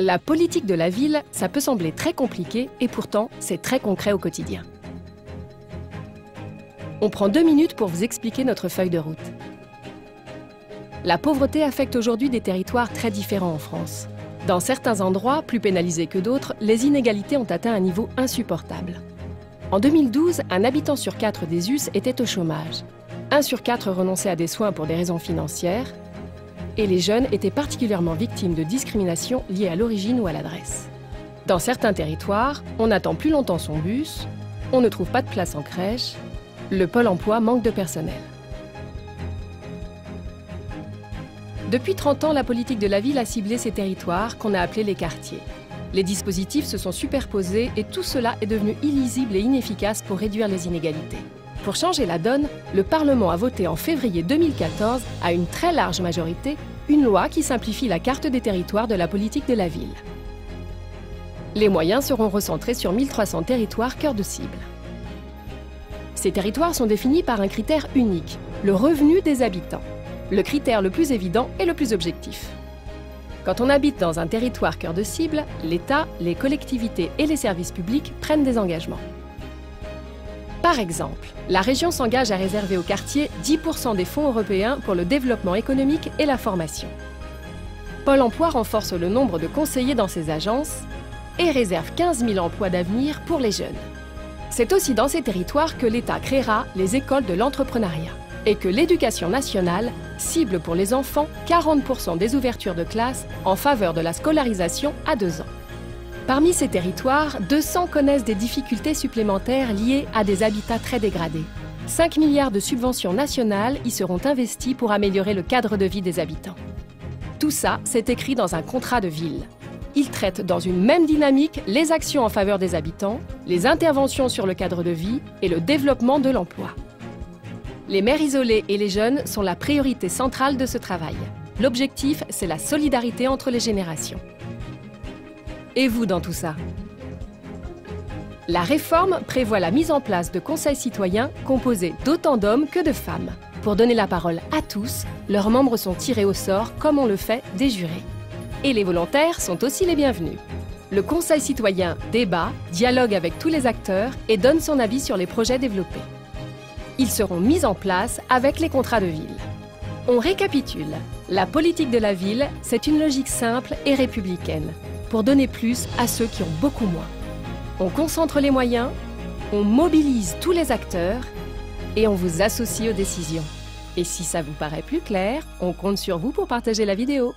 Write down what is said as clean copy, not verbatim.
La politique de la ville, ça peut sembler très compliqué et pourtant, c'est très concret au quotidien. On prend 2 minutes pour vous expliquer notre feuille de route. La pauvreté affecte aujourd'hui des territoires très différents en France. Dans certains endroits, plus pénalisés que d'autres, les inégalités ont atteint un niveau insupportable. En 2012, un habitant sur 4 des US était au chômage. 1 sur 4 renonçait à des soins pour des raisons financières. Et les jeunes étaient particulièrement victimes de discrimination liée à l'origine ou à l'adresse. Dans certains territoires, on attend plus longtemps son bus, on ne trouve pas de place en crèche, le Pôle emploi manque de personnel. Depuis 30 ans, la politique de la ville a ciblé ces territoires qu'on a appelés les quartiers. Les dispositifs se sont superposés et tout cela est devenu illisible et inefficace pour réduire les inégalités. Pour changer la donne, le Parlement a voté en février 2014, à une très large majorité, une loi qui simplifie la carte des territoires de la politique de la ville. Les moyens seront recentrés sur 1300 territoires cœur de cible. Ces territoires sont définis par un critère unique, le revenu des habitants. Le critère le plus évident et le plus objectif. Quand on habite dans un territoire cœur de cible, l'État, les collectivités et les services publics prennent des engagements. Par exemple, la région s'engage à réserver au quartier 10% des fonds européens pour le développement économique et la formation. Pôle emploi renforce le nombre de conseillers dans ses agences et réserve 15 000 emplois d'avenir pour les jeunes. C'est aussi dans ces territoires que l'État créera les écoles de l'entrepreneuriat et que l'Éducation nationale cible pour les enfants 40% des ouvertures de classes en faveur de la scolarisation à 2 ans. Parmi ces territoires, 200 connaissent des difficultés supplémentaires liées à des habitats très dégradés. 5 milliards de subventions nationales y seront investies pour améliorer le cadre de vie des habitants. Tout ça, c'est écrit dans un contrat de ville. Il traite dans une même dynamique les actions en faveur des habitants, les interventions sur le cadre de vie et le développement de l'emploi. Les mères isolées et les jeunes sont la priorité centrale de ce travail. L'objectif, c'est la solidarité entre les générations. Et vous dans tout ça? La réforme prévoit la mise en place de conseils citoyens composés d'autant d'hommes que de femmes. Pour donner la parole à tous, leurs membres sont tirés au sort comme on le fait des jurés. Et les volontaires sont aussi les bienvenus. Le conseil citoyen débat, dialogue avec tous les acteurs et donne son avis sur les projets développés. Ils seront mis en place avec les contrats de ville. On récapitule. La politique de la ville, c'est une logique simple et républicaine, pour donner plus à ceux qui ont beaucoup moins. On concentre les moyens, on mobilise tous les acteurs et on vous associe aux décisions. Et si ça vous paraît plus clair, on compte sur vous pour partager la vidéo.